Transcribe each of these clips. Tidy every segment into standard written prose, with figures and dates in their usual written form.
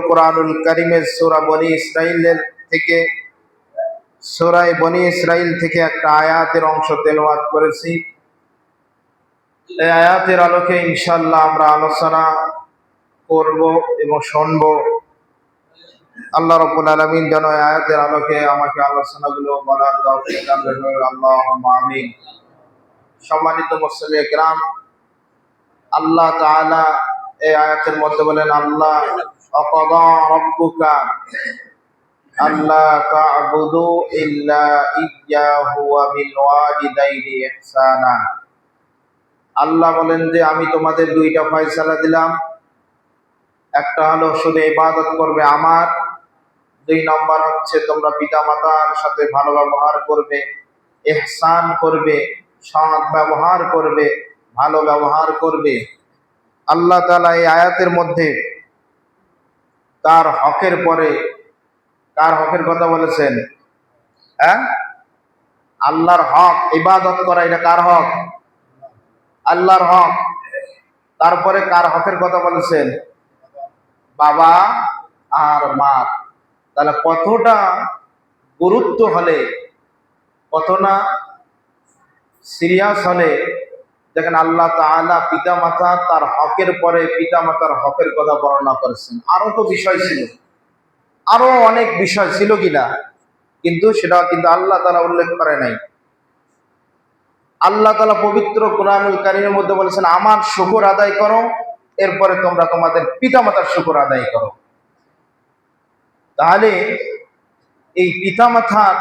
কোরআনুল কারীমের সূরা বনী ইসরাঈলের থেকে সূরা বনী ইসরাঈল থেকে একটা আয়াতের অংশ তেলাওয়াত করেছি। এই আয়াতের আলোকে ইনশাআল্লাহ আমরা আলোচনা করব এবং শুনব। আল্লাহ রাব্বুল আলামিন যেন এই আয়াতের আলোকে আমাকে আলোচনাগুলো বলার তৌফিক দান করেন, আল্লাহুম্মা আমিন। সম্মানিত মুসলিম কিরাম, আল্লাহ তাআলা এই আয়াতের মধ্যে বলেন, আল্লাহ আকাদা রাব্বুকা আল্লাহ তা'বুদু ইল্লা ইয়্যাহু ওয়া বিল ওয়ালিদাইনি ইহসানা। আল্লাহ বলেন যে আমি তোমাদের দুইটা ফয়সালা দিলাম, একটা হলো শুধু ইবাদত করবে আমার, দুই নম্বর হচ্ছে তোমরা পিতামাতার সাথে ভালো ব্যবহার করবে, ইহসান করবে, সৎ ব্যবহার করবে, ভালো ব্যবহার করবে। আল্লাহ তাআলা এই আয়াতের মধ্যে তার হকের পরে কার হকের কথা বলেছেন? আল্লাহর হক, ইবাদত করা, এটা কার হক? আল্লাহর হক। তারপরে কার হকের কথা বলেছেন? বাবা আর মা। তাহলে কতটা গুরুত্ব হলে, কত না সিরিয়াস হলে দেখেন আল্লাহ তাআলা পিতামাতা তার হকের পরে পিতামাতার হকের কথা বর্ণনা করেছেন। আরো তো বিষয় ছিল, আরো অনেক বিষয় ছিল কিনা, কিন্তু সেটা কিন্তু আল্লাহ তাআলা উল্লেখ করে নাই। আল্লাহ তাআলা পবিত্র কোরআনুল কারীমের মধ্যে বলেছেন আমার শুকর আদায় করো, এরপরে তোমরা তোমাদের পিতামাতার শুকর আদায় করো। তাহলে এই পিতামাতার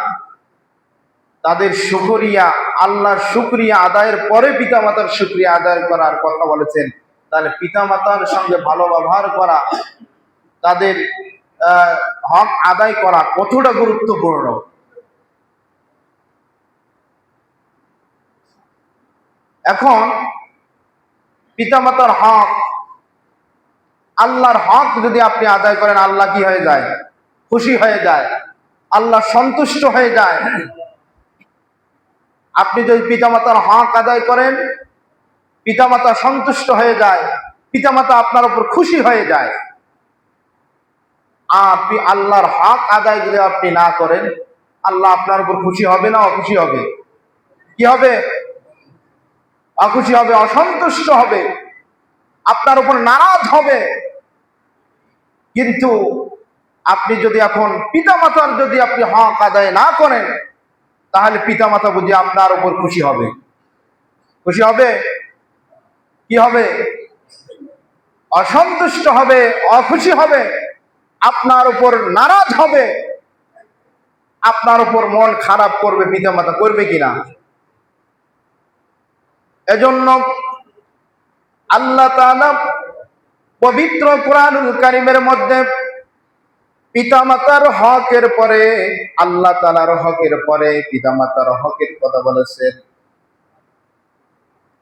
তাদের শুকরিয়া, আল্লাহর শুকরিয়া আদায়ের পরে পিতামাতার শুকরিয়া আদায় করার কথা বলেছেন। তাহলে পিতামাতার সঙ্গে ভালো ব্যবহার করা, তাদের হক আদায় করা কতটা গুরুত্বপূর্ণ। এখন পিতামাতার হক, আল্লাহর হক যদি আপনি আদায় করেন, আল্লাহ কি হয়ে যায়? খুশি হয়ে যায়, আল্লাহ সন্তুষ্ট হয়ে যায়। আপনি যদি পিতামাতার হক আদায় করেন, পিতামাতা সন্তুষ্ট হয়ে যায়, পিতামাতা আপনার উপর খুশি হয়ে যায়। আপনি আল্লাহর হক আদায় যদি আপনি না করেন, আল্লাহ আপনার উপর খুশি হবে না অখুশি হবে? কি হবে? অখুশি হবে, অসন্তুষ্ট হবে, আপনার উপর নারাজ হবে। কিন্তু আপনি যদি এখন পিতামাতার যদি আপনি হক আদায় না করেন, তাহলে পিতামাতা বুঝি আপনার উপর খুশি হবে? খুশি হবে? কি হবে? অসন্তুষ্ট হবে, অখুশি হবে, আপনার উপর নারাজ হবে, আপনার উপর মন খারাপ করবে। পিতামাতা করবে কিনা? এজন্য আল্লাহ তাআলা পবিত্র কোরআনুল কারীমের মধ্যে পিতামাতার হকের পরে, আল্লাহ তাআলার হকের পরে পিতামাতার হকের কথা বলেছেন।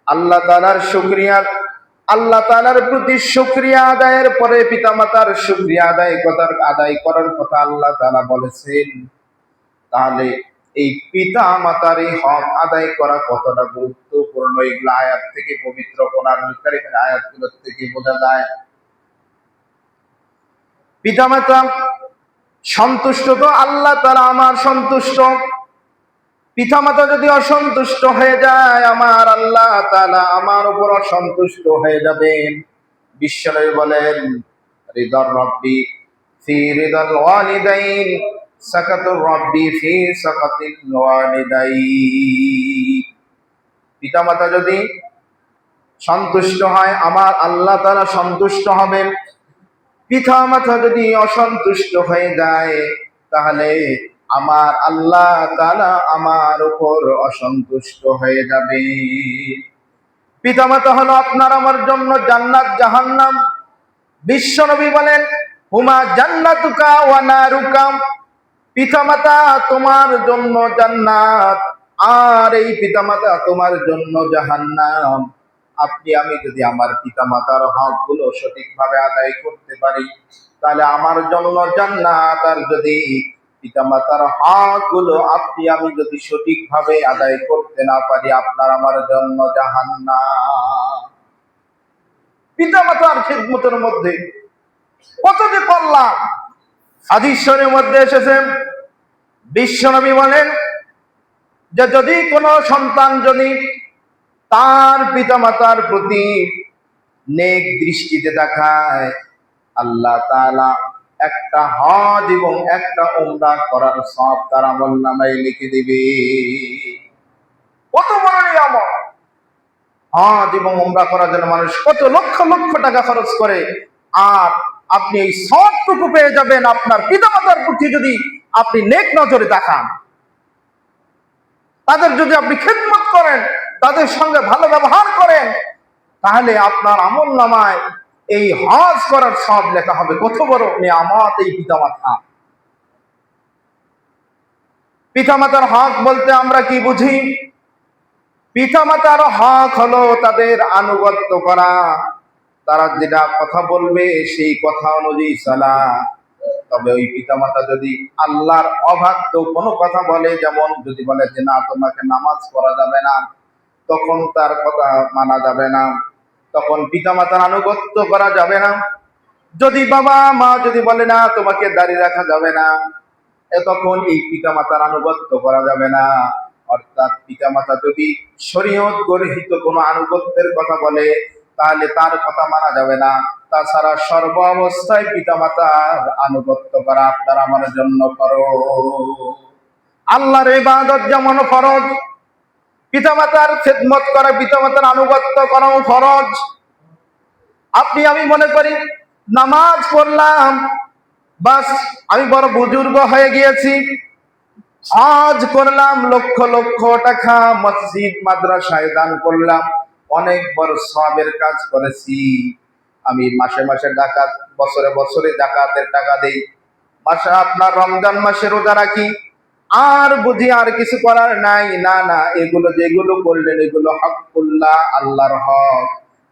আল্লাহ তাআলার শুকরিয়া, আল্লাহ তাআলার প্রতি শুকরিয়া আদায়ের পরে পিতামাতার শুকরিয়া আদায় করার কথা আল্লাহ তাআলা বলেছেন। তাহলে এই পিতামাতার এই হক আদায় করা কতটা গুরুত্বপূর্ণ, এগুলো আয়াত থেকে, পবিত্র কোরআনুল কারীমের আয়াতগুলো থেকে বোঝা যায়। পিতামাতা সন্তুষ্ট তো আল্লাহ তাআলা আমার সন্তুষ্ট। পিতামাতা যদি অসন্তুষ্ট হয়ে যায়, আমার আল্লাহ তাআলা আমার উপর অসন্তুষ্ট হয়ে যাবেন। বিশ্বনবী বলেন, রিদার রাব্বি ফি রিদাল ওয়ালিদাইন, সাকাতুর রাব্বি ফি সাকাতিল ওয়ালিদাইন। পিতামাতা যদি সন্তুষ্ট হয়, আমার আল্লাহ তাআলা সন্তুষ্ট হবেন। পিতামাতা যদি অসন্তুষ্ট হয়ে যায়, তাহলে আমার আল্লাহ তাআলা আমার উপর অসন্তুষ্ট হয়ে যাবে। পিতামাতা হলো আপনার আমার জন্য জান্নাত জাহান্নাম। বিশ্বনবী বলেন, হুমা জান্নাতুকা ওয়া নারুকা। পিতামাতা তোমার জন্য জান্নাত, আর এই পিতামাতা তোমার জন্য জাহান্নাম। আপনি আমি যদি আমার পিতামাতার হকগুলো সঠিকভাবে আদায় করতে পারি, তাহলে আমার জন্য জান্নাত। আর যদি পিতামাতার হকগুলো আপনি আমি যদি সঠিকভাবে আদায় করতে না পারি, আপনার আমার জন্য জাহান্নাম। পিতামাতার খিদমতের মধ্যে কত যে করলাম। হাদিস শরীফের মধ্যে এসেছে, বিশ্বনবী বলেন যে যদি কোনো সন্তান যদি তার পিতামাতার প্রতি নেক দৃষ্টিতে দেখায়, আল্লাহ তাআলা একটা হজ এবং একটা উমরা করার সওয়াব তার আমলনামায় লিখে দিবে। কত বড় নিয়ামত! হজ এবং উমরা করার জন্য মানুষ কত লক্ষ লক্ষ টাকা খরচ করে, আর আপনি এই সওয়াবটুকু পেয়ে যাবেন আপনার পিতামাতার প্রতি যদি আপনি নেক নজরে দেখান, তাদের যদি আপনি খিদমত করেন, তাদের সঙ্গে ভালো ব্যবহার করেন, তাহলে আপনার আমলনামায় এই হজ করার সওয়াব লেখা হবে। কত বড় নিয়ামত এই পিতামাতা! পিতামাতার হক বলতে আমরা কি বুঝি? পিতামাতার হক হলো তাদের আনুগত্য করা, তারা যেটা কথা বলবে সেই কথা অনুযায়ী চলা। তবে ওই পিতামাতা যদি আল্লাহর অবাধ্য কোনো কথা বলে, যেমন যদি বলে যে না তোমাকে নামাজ পড়া যাবে না, তখন তার কথা মানা যাবে না, তখন পিতামাতার আনুগত্য করা যাবে না। যদি বাবা মা যদি বলে না তোমাকে দাড়ি রাখা যাবে না, তখন এই পিতামাতার আনুগত্য করা যাবে না। অর্থাৎ পিতামাতা যদি শরীয়ত গর্হিত কোনো আনুগত্যের কথা বলে, তাহলে তার কথা মানা যাবে না। তাছাড়া সর্ব অবস্থায় পিতামাতার আনুগত্য করা আপনার আমার জন্য ফরজ। আল্লাহর ইবাদত যেমন ফরজ, পিতামাতার খেদমত করা, পিতামাতার আনুগত্য করাও ফরজ। আপনি আমি মনে করি নামাজ পড়লাম, বাস আমি বড় বুজুর্গ হয়ে গিয়েছি, হজ করলাম, লক্ষ লক্ষ টাকা মসজিদ মাদ্রাসায় দান করলাম, অনেক বড় সওয়াবের কাজ করেছি। আমি মাসে মাসে ডাকাত, বছরে বছরে ডাকাতের টাকা দেই, মাসে আপনার রমজান মাসে রোজা রাখি, আর বুঝি আর কিছু করার নাই। না না, এগুলো যেগুলো করলেন এগুলো হকুল্লাহ, আল্লাহর হক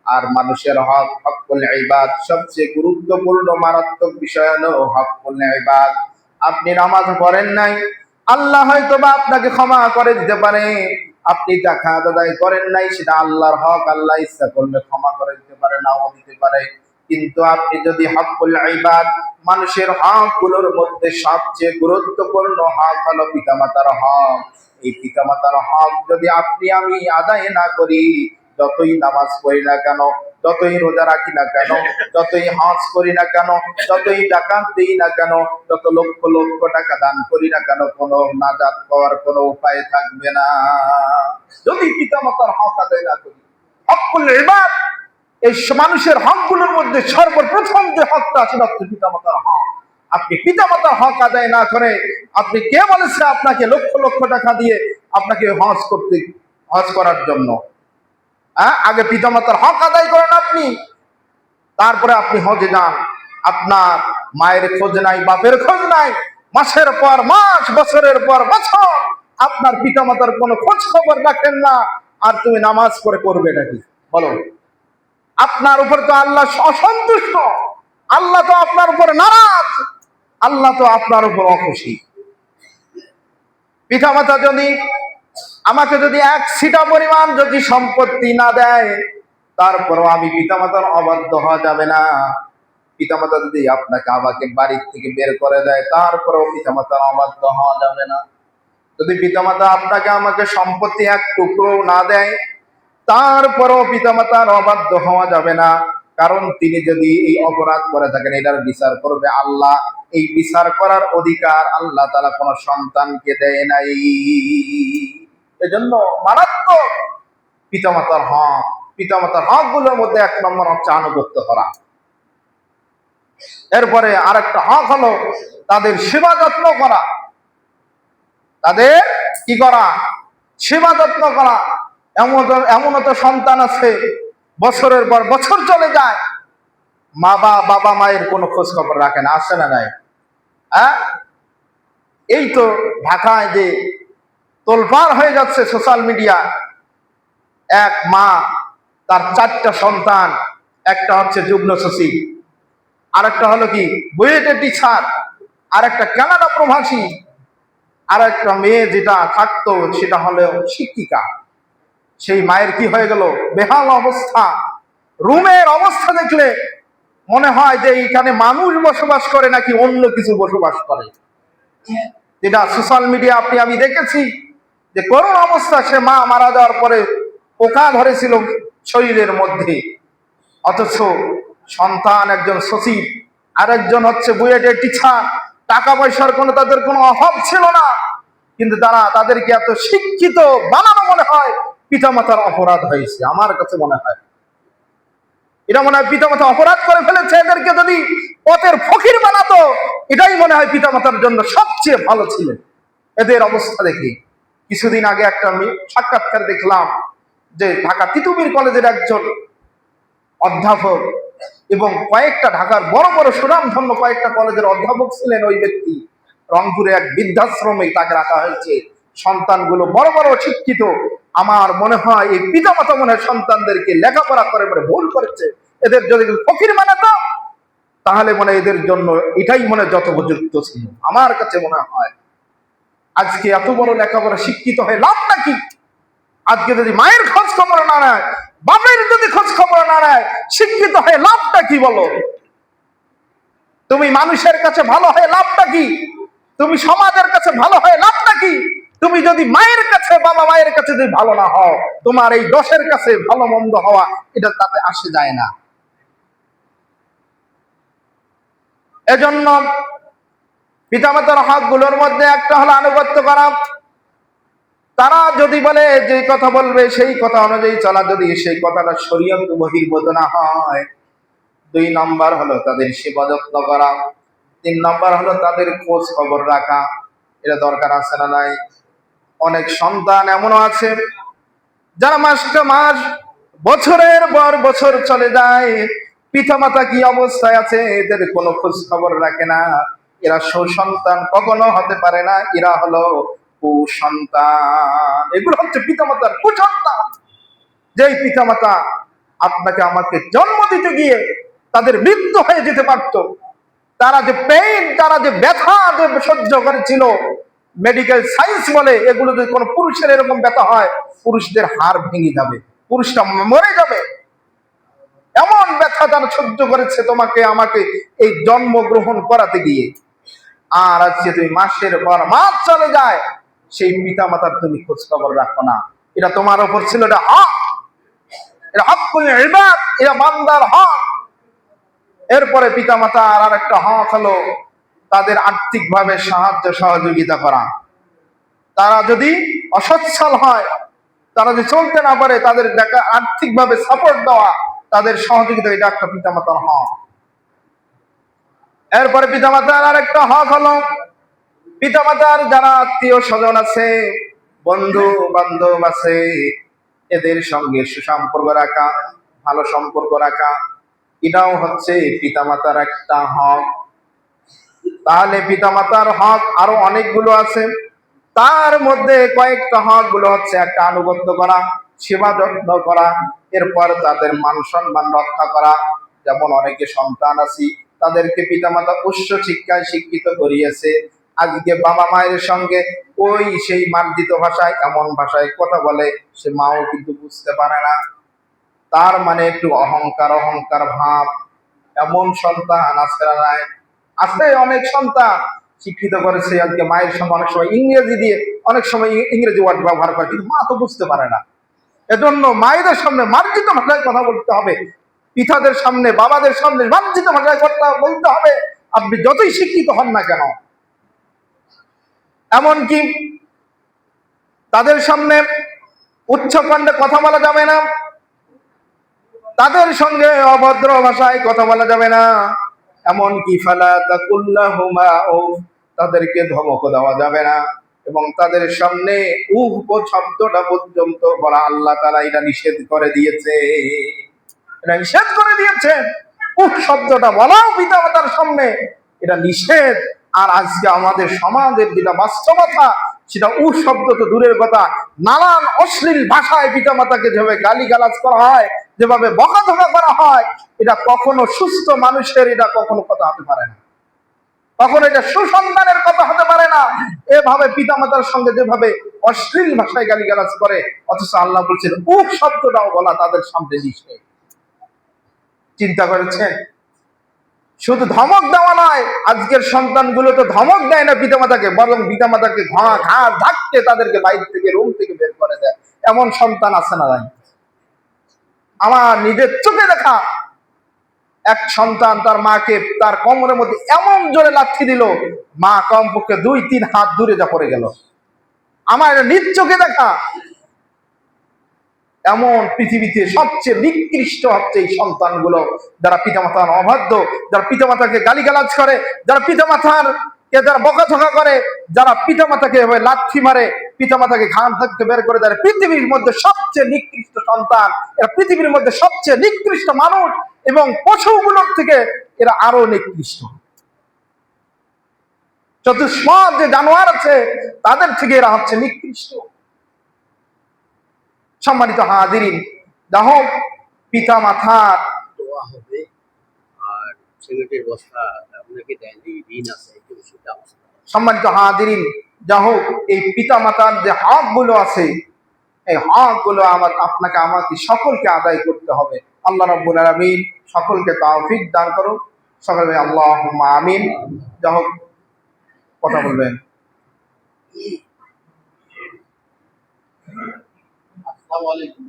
আর মানুষের হক। হকুল ইবাদ সবচেয়ে গুরুত্বপূর্ণ মারাত্মক বিষয় হলো হকুল ইবাদ। আপনি নামাজ পড়েন নাই, আল্লাহ হয়তো বা আপনাকে ক্ষমা করে দিতে পারে। আপনি যাকাত আদায় করেন নাই, সেটা আল্লাহর হক, আল্লাহ ইচ্ছা করলে ক্ষমা করে দিতে পারে, নাও দিতে পারে। কিন্তু আপনি যদি হকুল ইবাদ, মানুষের হক গুলোর মধ্যে সবচেয়ে গুরুত্বপূর্ণ হক হলো পিতামাতার হক, এই পিতামাতার হক যদি আপনি আমি আদায় না করি, যতই নামাজ পড়ি না কেন, যতই রোজা রাখি না কেন, যতই হজ করি না কেন, যতই যাকাত দিই না কেন, যত লক্ষ লক্ষ টাকা দান করি না কেন, কোনো নাজাত পাওয়ার কোনো উপায় থাকবে না যদি পিতামাতার হক আদায় না করি। হকুল ইবাদ, এই মানুষের হকগুলোর মধ্যে সর্বপ্রথম যে হকটা সেটা হচ্ছে পিতামাতার হক। আপনি পিতামাতার হক আদায় না করে, আপনি কে বলেছে আপনাকে লক্ষ লক্ষ টাকা দিয়ে আপনাকে হজ করার জন্য? আগে পিতামাতার হক আদায় করেন আপনি, তারপরে আপনি হজে যান। আপনার মায়ের খোঁজ নাই, বাপের খোঁজ নাই, মাসের পর মাস, বছরের পর বছর আপনার পিতামাতার কোনো খোঁজ খবর রাখেন না, আর তুমি নামাজ পড়ে করবে নাকি? বলো, আপনার উপর তো আল্লাহ অসন্তুষ্ট, আল্লাহ তো আপনার উপর নারাজ, আল্লাহ তো আপনার উপর অখুশি। পিতামাতা যদি আমাকে যদি এক সিটা পরিমাণ যদি সম্পত্তি না দেয়, তারপরও আমি পিতামাতার অবাধ্য হওয়া যাবে না। পিতামাতা যদি আপনাকে আমাকে বাড়ির থেকে বের করে দেয়, তারপরেও পিতামাতার অবাধ্য হওয়া যাবে না। যদি পিতামাতা আপনাকে আমাকে সম্পত্তি এক টুকরো না দেয়, তারপরেও পিতামাতার অবাধ্য হওয়া যাবে না। কারণ তিনি যদি এই অপরাধ করে থাকেন, এটার বিচার করবে আল্লাহ। এই বিচার করার অধিকার আল্লাহ তাআলা কোন সন্তানকে দেয় নাই। এজন্য মারাত্মক পিতামাতার হক। পিতামাতার হক গুলোর মধ্যে এক নম্বর হচ্ছে আনুগত্য করা। এরপরে আরেকটা হক হলো তাদের সেবা যত্ন করা। তাদের কি করা? সেবা যত্ন করা। এমনও তো সন্তান আছে, বছরের পর বছর চলে যায়, বাবা মায়ের কোনো খোঁজ খবর রাখে না। আসে না নাই? এই তো ঢাকায় যে তোলপাড় হয়ে যাচ্ছে সোশ্যাল মিডিয়া, এক মা তার 4টা সন্তান, একটা হচ্ছে যুগ্ম সচিব, আরেকটা হলো কি বুয়েটের টিচার, আর একটা কানাডা প্রবাসী, আর একটা মেয়ে যেটা থাকতো সেটা হলো শিক্ষিকা। সেই মায়ের কি হয়ে গেল? বেহাল অবস্থা। রুমের অবস্থা দেখলে মনে হয় যে এইখানে মানুষ বসবাস করে নাকি অন্য কিছু বসবাস করে। যেটা সোশ্যাল মিডিয়া আমি দেখেছি যে করোনা অবস্থা, সে মা মারা যাওয়ার পরে পোকা ধরেছিল শরীরের মধ্যে, অথচ সন্তান একজন সচিব, আরেকজন হচ্ছে বুয়েটের টিচার, টাকা পয়সার তাদের কোনো অভাব ছিল না, কিন্তু তাদেরকে এত শিক্ষিত বানানো মনে হয় পিতামাতার অপরাধ হয়েছে। আমার কাছে মনে হয় এটা মনে হয় পিতামাতা অপরাধ করে ফেলেছে। এদেরকে যদি পথের ফকির বানাতো, এটাই মনে হয় পিতামাতার জন্য সবচেয়ে ভালো ছিল। এদের অবস্থা দেখি কিছুদিন আগে একটা সাক্ষাৎকার দেখলাম যে ঢাকা তিতুমির কলেজের একজন অধ্যাপক এবং কয়েকটা ঢাকার বড় বড় সুনামধন্য কয়েকটা কলেজের অধ্যাপক ছিলেন ওই ব্যক্তি, রংপুরে এক বৃদ্ধাশ্রমে তাকে রাখা হয়েছে। সন্তানগুলো বড় বড় শিক্ষিত। আমার মনে হয় এই পিতামাতা মনে হয় সন্তানদেরকে লেখাপড়া করে ভুল করেছে। এদের যদি ফকির বানাতো তাহলে মনে এদের জন্য এটাই মনে যত উপযুক্ত ছিল। আমার কাছে মনে হয় আজকে এত বড় লেখাপড়া শিক্ষিত হয়ে লাভটা কি? আজকে যদি মায়ের খোঁজ খবর না নেয়, বাপের যদি খোঁজ খবর না নেয়, শিক্ষিত হয়ে লাভটা কি বলো? তুমি মানুষের কাছে ভালো হয়ে লাভটা কি? তুমি সমাজের কাছে ভালো হয়ে লাভটা কি? তুমি যদি মায়ের কাছে, বাবা মায়ের কাছে যদি ভালো না হও, তোমার এই দশের কাছে ভালো মন্দ হওয়া এটা তাতে আসে যায় না। এজন্য পিতামাতার হক গুলোর মধ্যে একটা হলো আনুগত্য করা। তারা যদি বলে যে কথা বলবে সেই কথা অনুযায়ী চলা, যদি সেই কথাটা শরীয়ত বহির্ভূত না হয়। 2 নম্বর হলো তাদের সেবা যত্ন করা। 3 নম্বর হলো তাদের খোঁজ খবর রাখা। এটা দরকার আছে না নাই? অনেক সন্তান এমনও আছে যারা মাসটা মাস, বছরের পর বছর চলে যায়, পিতামাতা কি অবস্থায় আছে এদের কোনো খোঁজ খবর রাখে না। এরা সুসন্তান কখনো হতে পারে না, এরা হলো কুসন্তান। এগুলো হচ্ছে পিতামাতার কুসন্তান। যেই পিতামাতা আপনাকে আমাকে জন্ম দিতে গিয়ে তাদের মৃত্যু হয়ে যেতে পারত, তারা যে পেইন, তারা যে ব্যথা সহ্য করেছিল, মেডিকেল সায়েন্স বলে এগুলো যদি কোনো পুরুষের এরকম ব্যথা হয়, পুরুষদের হাড় ভেঙে যাবে, পুরুষটা মরে যাবে। এমন ব্যথা তারা সহ্য করেছে তোমাকে আমাকে এই জন্মগ্রহণ করাতে গিয়ে। আর আজকে তুমি মাসের পর মাস চলে যায়, সেই পিতা মাতার তুমি খোঁজ খবর রাখো না। এটা তোমার ওপর ছিল, এটা হক, এটা হকুল ইবাদ, এটা বান্দার হক। এরপরে পিতা মাতা আর একটা হক হলো তাদের আর্থিক ভাবে সাহায্য সহযোগিতা করা। তারা যদি অসচ্ছল হয়, তারা যদি চলতে না পারে, তাদের আর্থিক ভাবে সাপোর্ট দেওয়া, তাদের সহযোগিতা, এটা একটা পিতামাতার হক। এরপরে পিতামাতার আর একটা হক হলো পিতামাতার যারা আত্মীয় স্বজন আছে, বন্ধু বান্ধব আছে, এদের সঙ্গে সুসম্পর্ক রাখা, ভালো সম্পর্ক রাখা, এটাও হচ্ছে পিতামাতার একটা হক। তাহলে পিতামাতার হক আরো অনেকগুলো আছে, তার মধ্যে কয়েকটা হক গুলো হচ্ছে একটা আনুগত্য করা, সেবা যত্ন করা, এরপর তাদের মান সম্মান রক্ষা করা। যেমন অনেকে সন্তান আছি, তাদেরকে পিতামাতা উচ্চ শিক্ষায় শিক্ষিত করিয়েছে, আজকে বাবা মায়ের সঙ্গে ওই সেই মার্জিত ভাষায়, এমন ভাষায় কথা বলে, সে মাও কিন্তু বুঝতে পারে না। তার মানে একটু অহংকার অহংকার ভাব। এমন সন্তান আছে না নাই? আছে অনেক সন্তান শিক্ষিত করেছে, আজকে মায়ের সঙ্গে অনেক সময় ইংরেজি দিয়ে, অনেক সময় ইংরেজি ওয়ার্ড ব্যবহার করে, কিন্তু মা তো বুঝতে পারে না। এজন্য মায়েদের সামনে মার্জিত ভাষায় কথা বলতে হবে, পিতাদের সামনে, বাবাদের সামনে মার্জিত ভাষায় কথা বলতে হবে, আপনি যতই শিক্ষিত হন না কেন। এমনকি তাদের সামনে উচ্চ কণ্ঠে কথা বলা যাবে না, তাদের সঙ্গে অভদ্র ভাষায় কথা বলা যাবে না। এমনকি ফালা তাকুল্লাহুমা উফ, তাদেরকে ধমক দেওয়া যাবে না, এবং তাদের সামনে উফ শব্দটা পর্যন্ত বলা আল্লাহ তাআলা এটা নিষেধ করে দিয়েছে। এটা নিষেধ করে দিয়েছেন, উফ শব্দটা বলাও পিতামাতার সামনে এটা নিষেধ। আর আজকে আমাদের সমাজের যেটা বাস্তবতা, সেটা উফ শব্দ তো দূরের কথা, নানান অশ্লীল ভাষায় পিতামাতাকে যেভাবে গালিগালাজ করা হয়, যেভাবে বকাঝকা করা হয়, এটা কখনো সুস্থ মানুষের এটা কখনো কথা হতে পারে না, কখনো এটা সুসন্তানের কথা হতে পারে না। এভাবে পিতামাতার সঙ্গে যেভাবে অশ্লীল ভাষায় গালিগালাজ করে, অথচ আল্লাহ বলছেন উফ শব্দটাও বলা তাদের সামনে নিষেধ। চিন্তা করেছেন? শুধু ধমক দেওয়া নয়, আজকের সন্তানগুলো তো ধমক দেয় না পিতামাতাকে, বরং পিতামাতাকে ঘাড় ধাক্কে তাদেরকে বাইরে থেকে, রুম থেকে বের করে দেয়। এমন সন্তান আছে না নাই? আমার নিজের চোখে দেখা এক সন্তান তার মাকে তার কোমরের মধ্যে এমন জোরে লাথি দিল, মা কমপক্ষে 2-3 হাত দূরে যা পড়ে গেল। আমার নিজ চোখে দেখা। এমন পৃথিবীতে সবচেয়ে নিকৃষ্ট হচ্ছে এই সন্তানগুলো, যারা পিতামাতার অবাধ্য, যারা পিতামাতাকে গালিগালাজ করে, যারা পিতামাতার যারা বকাঝকা করে, যারা পিতামাতাকে এভাবে লাথি মারে, পিতামাতাকে ঘাম থাকতে বের করে দেয়। পৃথিবীর মধ্যে সবচেয়ে নিকৃষ্ট সন্তান এরা, পৃথিবীর মধ্যে সবচেয়ে নিকৃষ্ট মানুষ, এবং পশুগুলোর থেকে এরা আরো নিকৃষ্ট। চতুষ্পদ যে জানোয়ার আছে তাদের থেকে এরা হচ্ছে নিকৃষ্ট। সম্মানিত হাজিরিন, যাই হোক, পিতা মাতার দোয়া হবে আর সিমেন্টের বস্তা আপনাকে দেয়নি, ঋণ আছে, একটু সেটা অবস্থা। সম্মানিত হাজিরিন, যাই হোক, এই পিতা মাতার যে হক গুলো আছে, এই হক গুলো আপনাকে আমাকে সকলকে আদায় করতে হবে। আল্লাহ রাব্বুল আলামিন সকলকে তৌফিক দান করুন। সকলে আল্লাহুম্মা আমিন। যাই হোক, কথা বলবেন। আসসালামু আলাইকুম।